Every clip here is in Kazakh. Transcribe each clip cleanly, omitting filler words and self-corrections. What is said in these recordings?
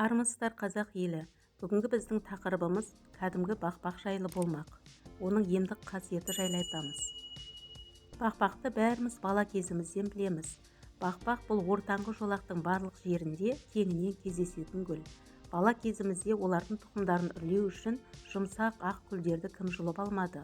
Армысыздар қазақ елі. Бүгінгі біздің тақырыбымыз кәдімгі бақбақ жайлы болмақ. Оның емдік қасиеті жайлы айтамыз. Бақбақты бәріміз бала кезімізден білеміз. Бақбақ бұл ортаңғы жолақтың барлық жерінде кеңінен кездесетін гүл. Бала кезімізде олардың тұқымдарын үрлеу үшін жұмсақ ақ гүлдерді кім жұлып алмады.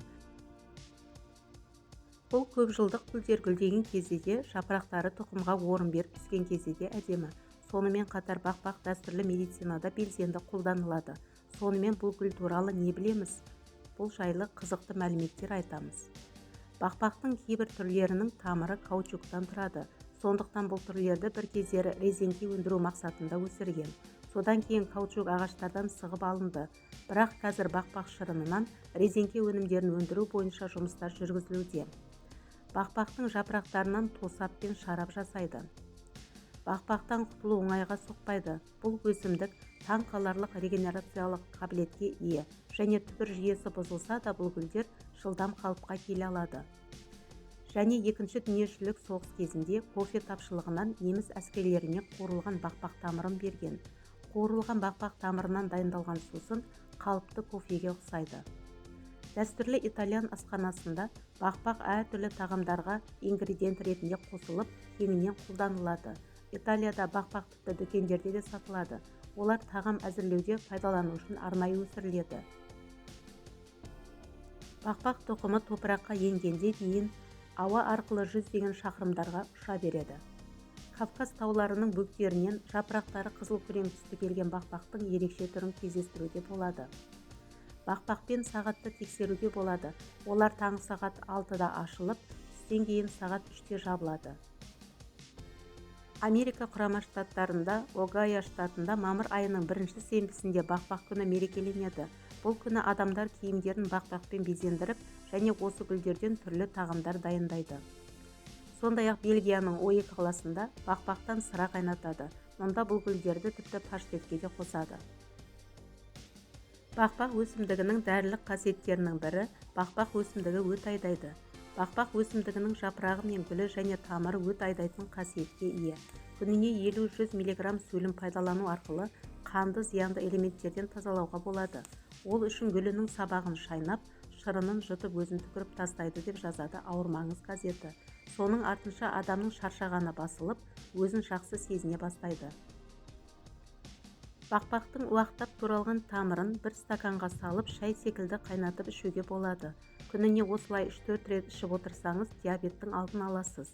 Бұл көпжылдық гүлдер гүлдеген кезде де жапырақтары тұқымға орын беріп түскен кезде де әдемі. Сонымен қатар бақбақ дәстүрлі медицинада белсенді қолданылады. Сонымен бұл гүл туралы не білеміз? Бұл жайлы қызықты мәліметтер айтамыз. Бақбақтың кейбір түрлерінің тамыры каучуктан тұрады. Сондықтан бұл түрлерді бір кездері резеңке өндіру мақсатында өсірген. Содан кейін каучук ағаштардан сығып алынды. Бірақ қазір бақбақ шырынынан резеңке өнімдерін өндіру бойынша жұмыстар жүргізілуде. Бақбақтың жапырақтарынан тосап пен шарап жасайды. Бақбақтан құтылу оңайға соқпайды. Бұл өсімдік таң қаларлық регенерациялық қабілетке ие және түбір жүйесі бұзылса да бұл гүлдер жылдам қалыпқа келе алады. Және екінші дүниежүзілік соғыс кезінде кофе тапшылығынан неміс әскерлеріне қуырылған бақбақ тамырын берген. Қуырылған бақбақ тамырынан дайындалған сусын қалыпты кофеге ұқсайды. Дәстүрлі итальян асханасында бақбақ әртүрлі тағамдарға ингредиент ретінде қосылып, кеңінен қолданылады. Италияда бақбақ тіпті дүкендерде де сатылады. Олар тағам әзірлеуде пайдалану үшін арнайы өсіріледі. Бақбақ тұқымы топыраққа енгенде дейін ауа арқылы жүздеген шақырымдарға ұша береді. Кавказ тауларының бөктерінен жапырақтары қызыл күрең түсті келген бақбақтың ерекше түрін кездестіруге болады. Бақбақпен сағатты тексеруге болады. Олар таңғы сағат 6-да ашылып, түстен кейін сағат 3-те жабылады. Америка құрама штаттарында, Огайо штатында мамыр айының 1-ші сенбісінде бақбақ күні мерекеленеді. Бұл күні адамдар киімдерін бақбақпен безендіріп және осы гүлдерден түрлі тағамдар дайындайды. Сондай-ақ Бельгияның Ойе қаласында бақбақтан сыра қайнатады. Мұнда бұл гүлдерді тіпті паштетке де қосады. Бақбақ өсімдігінің дәрілік қасиеттерінің бірі бақбақ өсімдігі өт айдайды. Бақбақ өсімдігінің жапырағы мен гүлі және тамыры өт айдайтын қасиетке ие. Күніне 50-100 мг сөлін пайдалану арқылы қанды зиянды элементтерден тазалауға болады. Ол үшін гүлінің сабағын шайнап, шырынын жұтып өзін түкіріп тастайды деп жазады Ауырмаңыз газеті. Соның артынша адамның шаршағаны басылып, өзін жақсы сезіне бастайды. Бақбақтың уақтап туралған тамырын бір стаканға салып, шай секілді қайнатып ішуге болады. Күніне осылай 3-4 рет ішіп отырсаңыз, диабеттің алдын аласыз.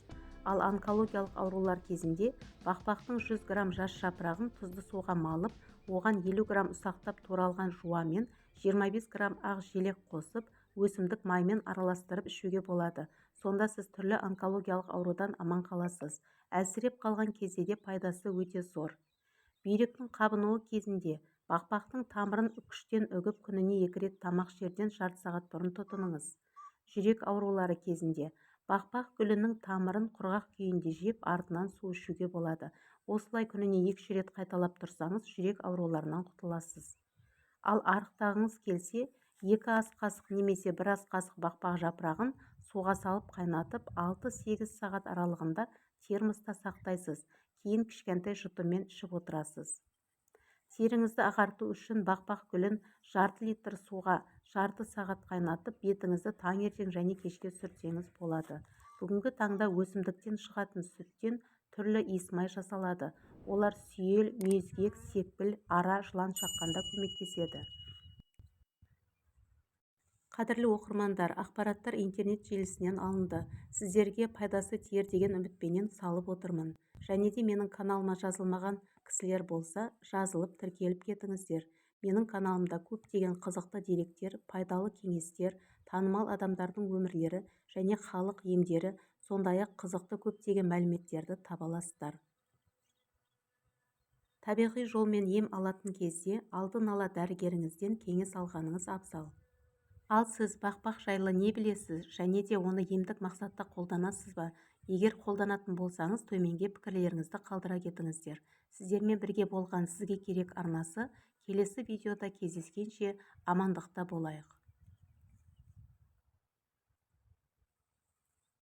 Ал онкологиялық аурулар кезінде бақбақтың 100 грамм жас жапырағын тұзды суға малып, оған 50 грамм ұсақтап туралған жуа мен 25 грамм ақ желек қосып, өсімдік маймен араластырып ішуге болады. Сонда сіз түрлі онкологиялық аурудан аман қаласыз. Әлсіреп қалған кезде де пайдасы өте зор. Бүйректің қабынуы кезінде бақбақтың тамырын үкіштен үгіп күніне 2 рет тамақ ішерден жарты сағат бұрын тұтыныңыз. Жүрек аурулары кезінде бақбақ гүлінің тамырын құрғақ күйінде жеп, артынан су ішуге болады. Осылай күніне 2 рет қайталап тұрсаңыз, жүрек ауруларынан құтыласыз. Ал арықтағыңыз келсе, 2 ас қасық немесе 1 ас қасық бақбақ жапырағын суға салып қайнатып 6-8 сағат аралығында термоста сақтайсыз. Кейін кішкентай жұтыммен ішіп отырасыз. Теріңізді ағарту үшін бақбақ гүлін жарты литр суға жарты сағат қайнатып, бетіңізді таңертең және кешке сүртсеңіз болады. Бүгінгі таңда өсімдіктен шығатын сүттен түрлі иіс-май жасалады. Олар сүйел, мүйізгек, секпіл, ара, жылан шаққанда көмектеседі. Қадірлі оқырмандар, ақпараттар интернет желісінен алынды. Сіздерге пайдасы тиер деген үмітпенен салып отырмын. Және де менің каналыма жазылмаған кісілер болса, жазылып тіркеліп кетіңіздер. Менің каналымда көптеген қызықты деректер, пайдалы кеңестер, танымал адамдардың өмірлері және халық емдері, сондай-ақ қызықты көптеген мәліметтерді таба аласыздар. Табиғи жолмен ем алатын кезде алдын ала дәрігеріңізден кеңес алғаныңыз абзал. Ал сіз бақбақ жайлы не білесіз және де оны емдік мақсатта қолданасыз ба? Егер қолданатын болсаңыз, төменге пікірлеріңізді қалдыра кетіңіздер. Сіздермен бірге болған Сізге керек арнасы келесі видеода кездескенше амандықта болайық.